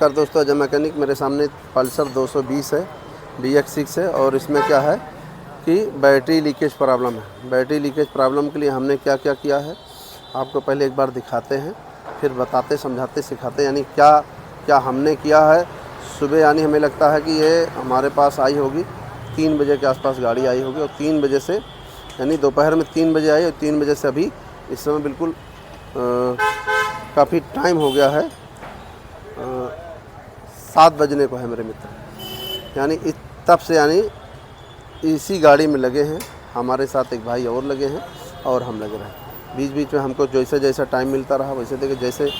नमस्कार दोस्तों, अजय मैकेनिक। मेरे सामने पल्सर 220 है, BX6 है और इसमें क्या है कि बैटरी लीकेज प्रॉब्लम है। बैटरी लीकेज प्रॉब्लम के लिए हमने क्या क्या किया है आपको पहले एक बार दिखाते हैं, फिर बताते, समझाते, सिखाते यानी क्या क्या हमने किया है। सुबह यानी हमें लगता है कि ये हमारे पास आई होगी 3 बजे के आसपास गाड़ी आई होगी और 3 बजे से यानी दोपहर में 3 बजे आई और 3 बजे से अभी इस समय बिल्कुल काफ़ी टाइम हो गया है, 7 बजने को है मेरे मित्र। यानी तब से यानी इसी गाड़ी में लगे हैं। हमारे साथ एक भाई और लगे हैं और हम लगे रहे। बीच बीच में हमको जैसे जैसा टाइम मिलता रहा वैसे देखिए, जैसे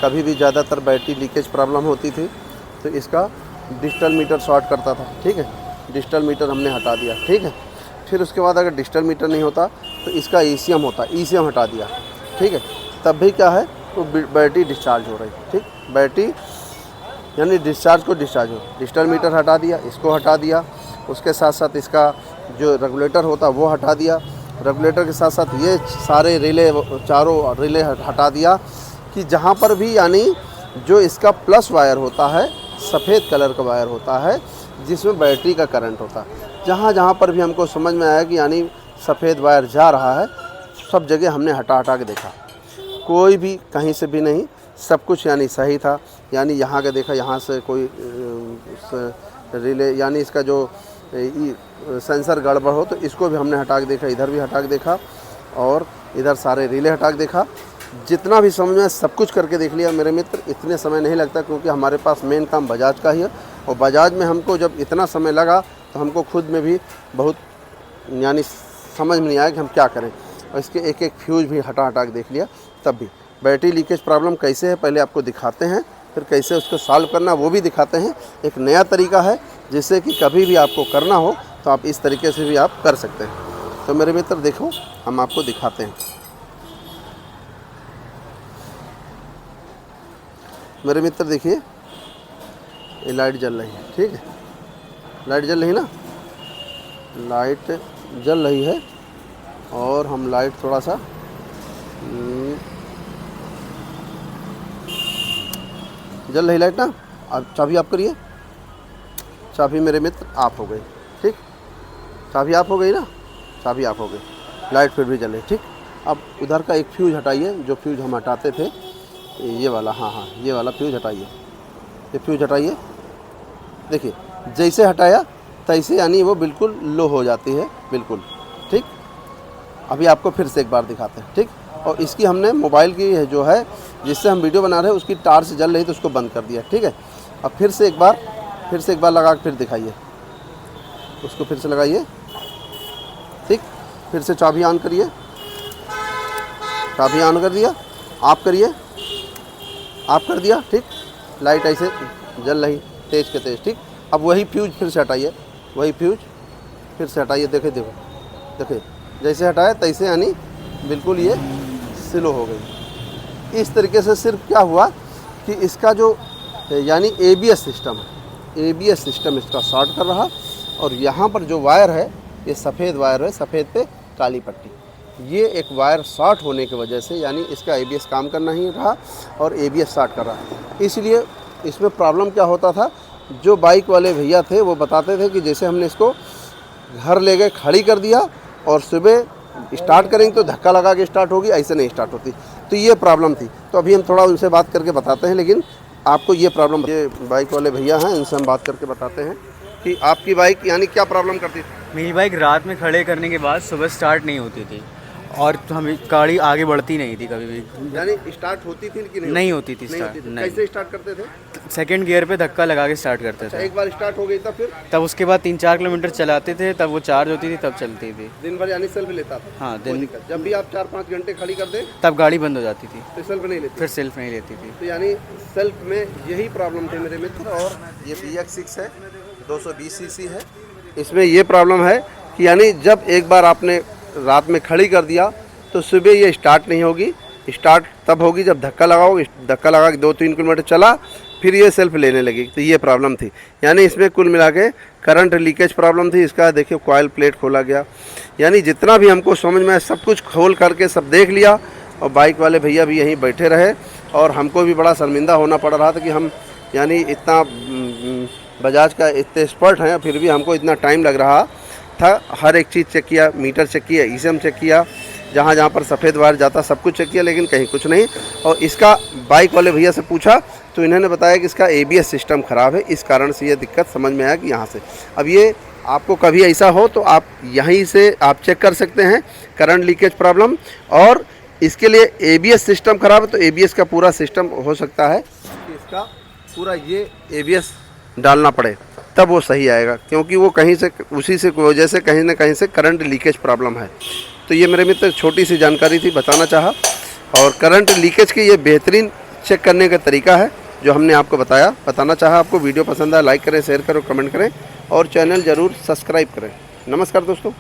कभी भी ज़्यादातर बैटरी लीकेज प्रॉब्लम होती थी तो इसका डिजिटल मीटर शॉर्ट करता था। ठीक है, डिजिटल मीटर हमने हटा दिया। ठीक है, फिर उसके बाद अगर डिजिटल मीटर नहीं होता तो इसका ECM होता, ECM हटा दिया। ठीक है, तब भी क्या है तो बैटरी डिस्चार्ज हो रही। ठीक, बैटरी यानी डिस्चार्ज को डिस्चार्ज हो, डिजिटल मीटर हटा दिया, इसको हटा दिया, उसके साथ साथ इसका जो रेगुलेटर होता वो हटा दिया, रेगुलेटर के साथ साथ ये सारे रिले, चारों रिले हटा दिया कि जहाँ पर भी यानी जो इसका प्लस वायर होता है, सफ़ेद कलर का वायर होता है जिसमें बैटरी का करंट होता है, जहाँ जहाँ पर भी हमको समझ में आया कि यानी सफ़ेद वायर जा रहा है, सब जगह हमने हटा के देखा, कोई भी कहीं से भी नहीं, सब कुछ यानी सही था। यानी यहाँ का देखा, यहाँ से कोई रिले यानी इसका जो सेंसर गड़बड़ हो तो इसको भी हमने हटा के देखा, इधर भी हटा के देखा और इधर सारे रिले हटा के देखा। जितना भी समझ में सब कुछ करके देख लिया मेरे मित्र। इतने समय नहीं लगता क्योंकि हमारे पास मेन काम बजाज का ही है और बजाज में हमको जब इतना समय लगा तो हमको खुद में भी बहुत यानी समझ में नहीं आया कि हम क्या करें और इसके एक एक फ्यूज भी हटा के देख लिया। तब भी बैटरी लीकेज प्रॉब्लम कैसे है पहले आपको दिखाते हैं, फिर कैसे उसको सॉल्व करना वो भी दिखाते हैं। एक नया तरीका है जिससे कि कभी भी आपको करना हो तो आप इस तरीके से भी आप कर सकते हैं। तो मेरे मित्र देखो, हम आपको दिखाते हैं। मेरे मित्र देखिए, ये लाइट जल रही है। ठीक है, लाइट जल रही ना, लाइट जल रही है और हम लाइट थोड़ा सा जल रही लाइट ना। अब चाबी आप करिए, चाबी मेरे मित्र ऑफ हो गई। ठीक, चाबी ऑफ हो गई ना, चाबी ऑफ हो गई, लाइट फिर भी जल रही। ठीक, अब उधर का एक फ्यूज हटाइए, जो फ्यूज हम हटाते थे ये वाला, हाँ ये वाला फ्यूज हटाइए, ये फ्यूज हटाइए। देखिए जैसे हटाया तैसे यानी वो बिल्कुल लो हो जाती है, बिल्कुल। ठीक, अभी आपको फिर से एक बार दिखाते हैं। ठीक, और इसकी हमने मोबाइल की जो है जिससे हम वीडियो बना रहे हैं उसकी टार्च जल रही तो उसको बंद कर दिया। ठीक है, अब फिर से एक बार लगा के फिर दिखाइए, उसको फिर से लगाइए। ठीक, फिर से चाबी ऑन करिए, चाबी ऑन कर दिया, ऑफ करिए, ऑफ कर दिया। ठीक, लाइट ऐसे जल रही तेज के तेज। ठीक, अब वही फ्यूज फिर से हटाइए, वही फ्यूज फिर से हटाइए। देखिए जैसे हटाया तैसे यानी बिल्कुल ये स्लो हो गई। इस तरीके से सिर्फ क्या हुआ कि इसका जो यानी ABS सिस्टम है, ABS सिस्टम इसका शॉर्ट कर रहा और यहाँ पर जो वायर है ये सफ़ेद वायर है, सफ़ेद पे काली पट्टी, ये एक वायर शॉर्ट होने की वजह से यानी इसका ABS काम करना ही रहा और ABS शॉर्ट कर रहा। इसलिए इसमें प्रॉब्लम क्या होता था, जो बाइक वाले भैया थे वो बताते थे कि जैसे हमने इसको घर ले गए, खड़ी कर दिया और सुबह स्टार्ट करेंगे तो धक्का लगा के स्टार्ट होगी, ऐसे नहीं स्टार्ट होती। तो ये प्रॉब्लम थी। तो अभी हम थोड़ा उनसे बात करके बताते हैं, लेकिन आपको ये प्रॉब्लम, ये बाइक वाले भैया हैं, इनसे हम बात करके बताते हैं कि आपकी बाइक यानी क्या प्रॉब्लम करती थी। मेरी बाइक रात में खड़े करने के बाद सुबह स्टार्ट नहीं होती थी और हमें गाड़ी आगे बढ़ती नहीं थी कभी भी। यानी स्टार्ट होती थी कि नहीं होती थी स्टार्ट। कैसे स्टार्ट करते थे? सेकंड गियर पे धक्का लगा के स्टार्ट करते थे। एक बार स्टार्ट हो गई तब उसके बाद 3-4 किलोमीटर चलाते थे, तब वो चार्ज होती थी, तब चलती थी। दिन भर यानी सेल्फ लेता था? हाँ, दिन जब भी आप 4-5 घंटे खड़ी कर दे तब गाड़ी बंद हो जाती थी, तो सेल्फ नहीं लेती, फिर सेल्फ नहीं लेती थी। तो यानी सेल्फ में यही प्रॉब्लम थी मेरे मित्र। और ये BX6 है, 220 cc है। इसमें ये प्रॉब्लम है कि यानी जब एक बार आपने रात में खड़ी कर दिया तो सुबह ये स्टार्ट नहीं होगी। स्टार्ट तब होगी जब धक्का लगाओगे, धक्का लगा के 2-3 किलोमीटर चला फिर ये सेल्फ लेने लगी। तो ये प्रॉब्लम थी। यानी इसमें कुल मिला के करंट लीकेज प्रॉब्लम थी। इसका देखिए कॉइल प्लेट खोला गया, यानी जितना भी हमको समझ में आया सब कुछ खोल करके सब देख लिया। और बाइक वाले भैया भी यहीं बैठे रहे और हमको भी बड़ा शर्मिंदा होना पड़ रहा था कि हम यानी इतना बजाज का इतने एक्सपर्ट हैं, फिर भी हमको इतना टाइम लग रहा था। हर एक चीज़ चेक किया, मीटर चेक किया, ईसीएम चेक किया, जहाँ जहाँ पर सफ़ेद वायर जाता सब कुछ चेक किया, लेकिन कहीं कुछ नहीं। और इसका बाइक वाले भैया से पूछा तो इन्होंने बताया कि इसका ABS सिस्टम ख़राब है, इस कारण से ये दिक्कत समझ में आया कि यहाँ से। अब ये आपको कभी ऐसा हो तो आप यहीं से आप चेक कर सकते हैं करंट लीकेज प्रॉब्लम। और इसके लिए ABS सिस्टम ख़राब है तो ABS का पूरा सिस्टम हो सकता है कि इसका पूरा ये ABS डालना पड़े, तब वो सही आएगा, क्योंकि वो कहीं से उसी से वजह से कहीं ना कहीं से करंट लीकेज प्रॉब्लम है। तो ये मेरे मित्र छोटी सी जानकारी थी, बताना चाहा। और करंट लीकेज की ये बेहतरीन चेक करने का तरीका है जो हमने आपको बताना चाहा। आपको वीडियो पसंद आया लाइक करें, शेयर करें, कमेंट करें और चैनल ज़रूर सब्सक्राइब करें। नमस्कार दोस्तों।